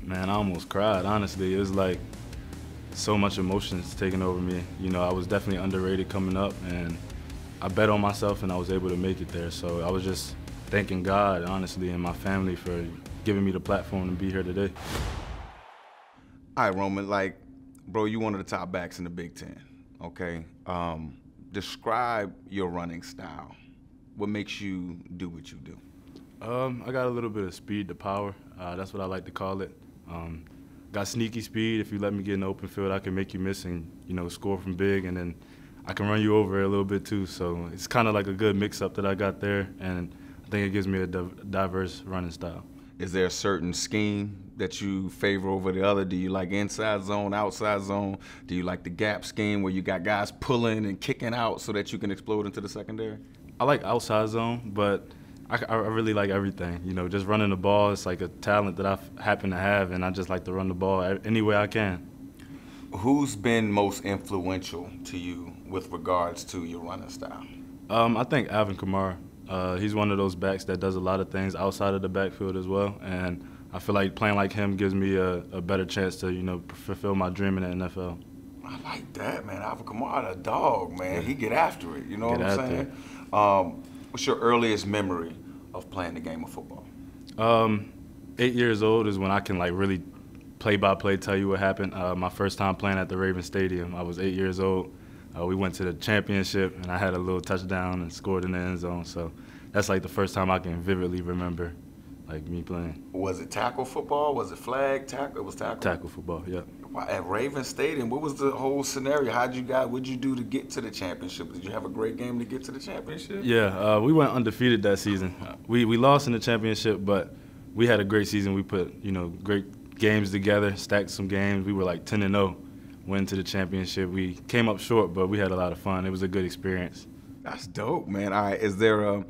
Man, I almost cried, honestly. It was like so much emotions taking over me. You know, I was definitely underrated coming up, and I bet on myself and I was able to make it there. So I was just thanking God, honestly, and my family for giving me the platform to be here today. All right, Roman, like, bro, you one of the top backs in the Big Ten, okay? Describe your running style. What makes you do what you do? I got a little bit of speed to power. That's what I like to call it. Got sneaky speed. If you let me get in the open field, I can make you miss and, score from big, and then I can run you over a little bit too. So it's kind of like a good mix-up that I got there, and I think it gives me a diverse running style. Is there a certain scheme that you favor over the other? Do you like inside zone, outside zone? Do you like the gap scheme where you got guys pulling and kicking out so that you can explode into the secondary? I like outside zone, but I really like everything. Just running the ball, it's like a talent that I happen to have, and I just like to run the ball any way I can. Who's been most influential to you with regards to your running style? I think Alvin Kamara. He's one of those backs that does a lot of things outside of the backfield as well, and I feel like playing like him gives me a better chance to, fulfill my dream in the NFL. I like that, man. Alvin Kamara, a dog, man. He get after it, you know what I'm saying? What's your earliest memory of playing the game of football? 8 years old is when I can really play-by-play tell you what happened. My first time playing at the Raven Stadium, I was 8 years old. We went to the championship, and I had a little touchdown and scored in the end zone. So that's the first time I can vividly remember me playing. Was it tackle football? Was it flag tackle? It was tackle? Tackle football, yeah. At Raven Stadium, what was the whole scenario? What'd you do to get to the championship? Did you have a great game to get to the championship? Yeah, we went undefeated that season. We lost in the championship, but we had a great season. We put, great games together, stacked some games. We were 10-0, went to the championship. We came up short, but we had a lot of fun. It was a good experience. That's dope, man. All right, is there a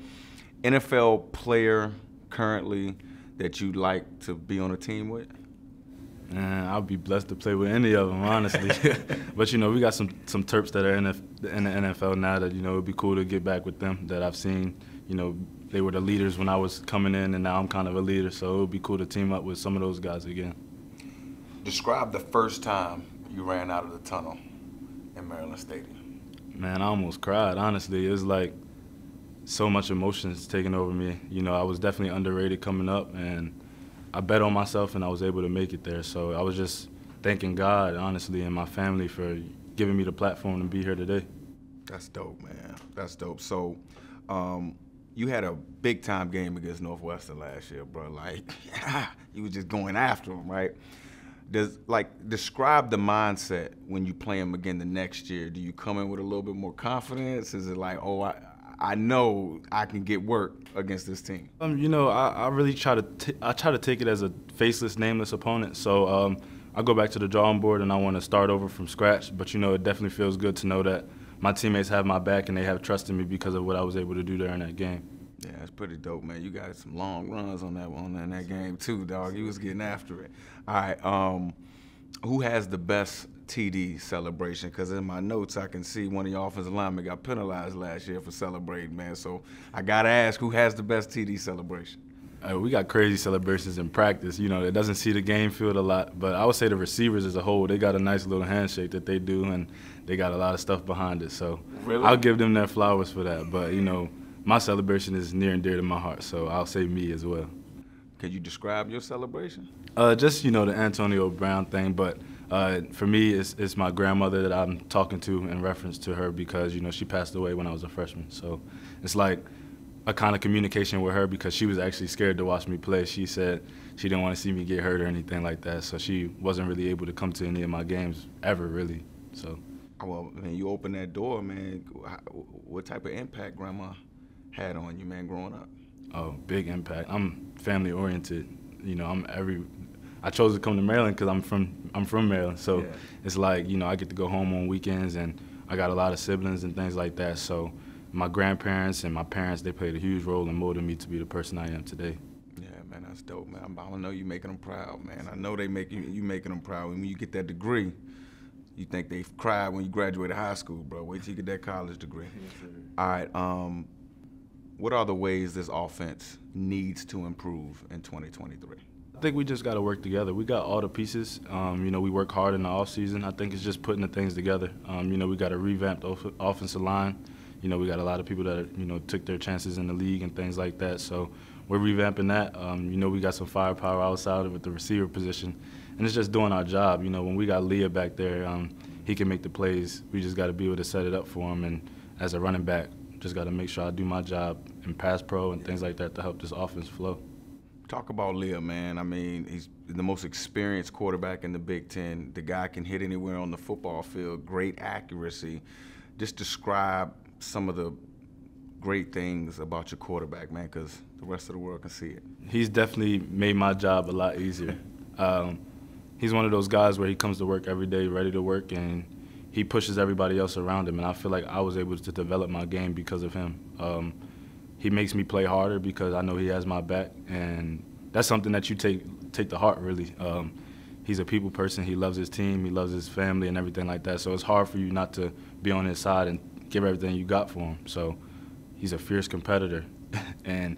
NFL player currently that you'd like to be on a team with? Man, I'll be blessed to play with any of them, honestly. But, we got some Terps that are in the NFL now that, it'd be cool to get back with them that I've seen. They were the leaders when I was coming in, and now I'm kind of a leader, so it would be cool to team up with some of those guys again. Describe the first time you ran out of the tunnel in Maryland Stadium. Man, I almost cried, honestly. It was so much emotions taking over me. I was definitely underrated coming up, and I bet on myself and I was able to make it there. So I was just thanking God, honestly, and my family for giving me the platform to be here today. That's dope, man. That's dope. So you had a big-time game against Northwestern last year, bro. You was just going after them, right? Describe the mindset when you play them again the next year. Do you come in with a little bit more confidence? Is it I know I can get work against this team? I really try to take it as a faceless, nameless opponent. So I go back to the drawing board and I want to start over from scratch. But it definitely feels good to know that my teammates have my back and they have trust in me because of what I was able to do during that game. Yeah, it's pretty dope, man. You got some long runs on that game too, dog. You was getting after it. All right, who has the best TD celebration? Because in my notes, I can see one of your offensive linemen got penalized last year for celebrating, man. So I got to ask, who has the best TD celebration? We got crazy celebrations in practice. It doesn't see the game field a lot. But I would say the receivers as a whole, they got a nice little handshake that they do, and they got a lot of stuff behind it. So really? I'll give them their flowers for that. But, my celebration is near and dear to my heart, so I'll say me as well. Could you describe your celebration? Just, the Antonio Brown thing, but for me, it's my grandmother that I'm talking to in reference to her because, she passed away when I was a freshman. So it's like a kind of communication with her because she was actually scared to watch me play. She said she didn't want to see me get hurt or anything like that, so she wasn't really able to come to any of my games ever, really. So. Well, man, you opened that door, man. What type of impact Grandma had on you, man, growing up? Oh, big impact. I'm family oriented. I chose to come to Maryland because I'm from Maryland. So yeah. It's I get to go home on weekends, and I got a lot of siblings and things like that. So my grandparents and my parents, they played a huge role in molding me to be the person I am today. Yeah, man, that's dope, man. I know you making them proud, man. I know you making them proud. When you get that degree, you think they cried when you graduated high school, bro. Wait till you get that college degree. Yes, sir. All right. What are the ways this offense needs to improve in 2023? I think we just got to work together. We got all the pieces. You know, we work hard in the off season. I think it's just putting the things together. You know, we got a revamped offensive line. You know, we got a lot of people that, you know, took their chances in the league and things like that. So we're revamping that. You know, we got some firepower outside with the receiver position. And it's just doing our job. You know, when we got Leah back there, he can make the plays. We just got to be able to set it up for him. And as a running back, just got to make sure I do my job in pass pro and things like that to help this offense flow. Talk about Leah, man. I mean, he's the most experienced quarterback in the Big Ten. The guy can hit anywhere on the football field, great accuracy. Just describe some of the great things about your quarterback, man, because the rest of the world can see it. He's definitely made my job a lot easier. He's one of those guys where he comes to work every day ready to work, and he pushes everybody else around him, and I feel like I was able to develop my game because of him. He makes me play harder because I know he has my back, and that's something that you take to heart, really. He's a people person. He loves his team. He loves his family and everything like that, so it's hard for you not to be on his side and give everything you got for him. So he's a fierce competitor, and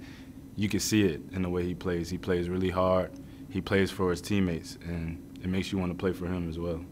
you can see it in the way he plays. He plays really hard. He plays for his teammates, and it makes you want to play for him as well.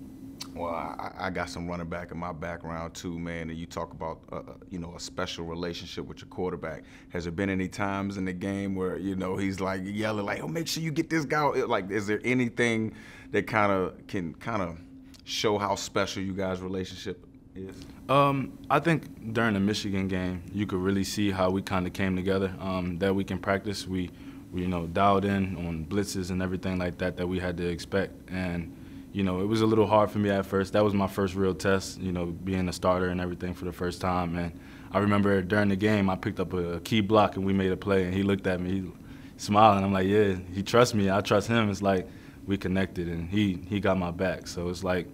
Well, I got some running back in my background too, man. And you talk about, you know, a special relationship with your quarterback. Has there been any times in the game where, you know, he's like yelling, like, "Oh, make sure you get this guy"? Like, is there anything that can show how special you guys' relationship is? I think during the Michigan game, you could really see how we kind of came together. That week in practice, we you know, dialed in on blitzes and everything like that we had to expect. And you know, it was a little hard for me at first. That was my first real test, you know, being a starter and everything for the first time. And I remember during the game, I picked up a key block and we made a play, and he looked at me, he smiling. I'm like, yeah, he trusts me, I trust him. It's like we connected, and he got my back. So it's like,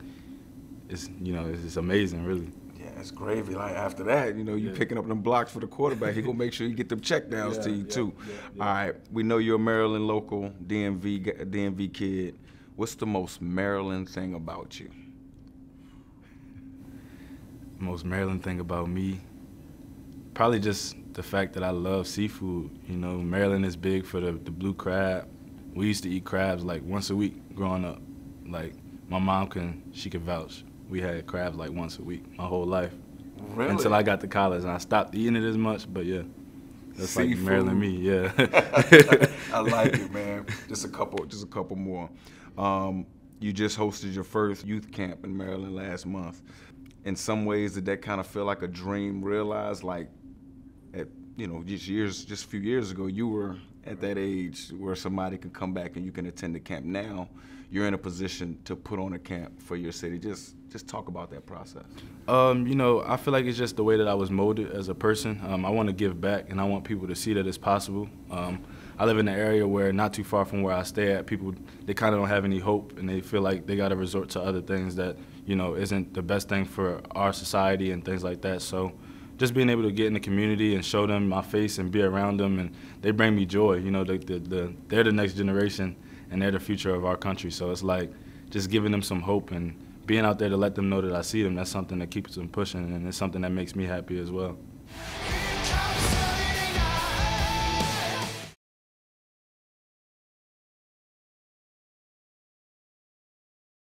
you know, it's amazing, really. Yeah, it's gravy. Like after that, you know, you picking up them blocks for the quarterback. He gonna make sure you get them checkdowns to you too. All right, we know you're a Maryland local, DMV kid. What's the most Maryland thing about you? Most Maryland thing about me? Probably just the fact that I love seafood. You know, Maryland is big for the blue crab. We used to eat crabs like once a week growing up. Like, my mom she could vouch. We had crabs like once a week my whole life. Really? Until I got to college, and I stopped eating it as much, but yeah. That's seafood. Like Maryland me, yeah. I like it, man. Just a couple more. You just hosted your first youth camp in Maryland last month. In some ways, did that kind of feel like a dream realized? Like, at, you know, just a few years ago, you were at that age where somebody can come back and you can attend the camp. Now, you're in a position to put on a camp for your city. Just talk about that process. You know, I feel like it's just the way that I was molded as a person. I want to give back, and I want people to see that it's possible. I live in an area where, not too far from where I stay at, people, they kind of don't have any hope, and they feel like they got to resort to other things that, you know, isn't the best thing for our society and things like that. So just being able to get in the community and show them my face and be around them, and they bring me joy. You know, they're the next generation, and they're the future of our country. So it's like just giving them some hope and being out there to let them know that I see them. That's something that keeps them pushing, and it's something that makes me happy as well.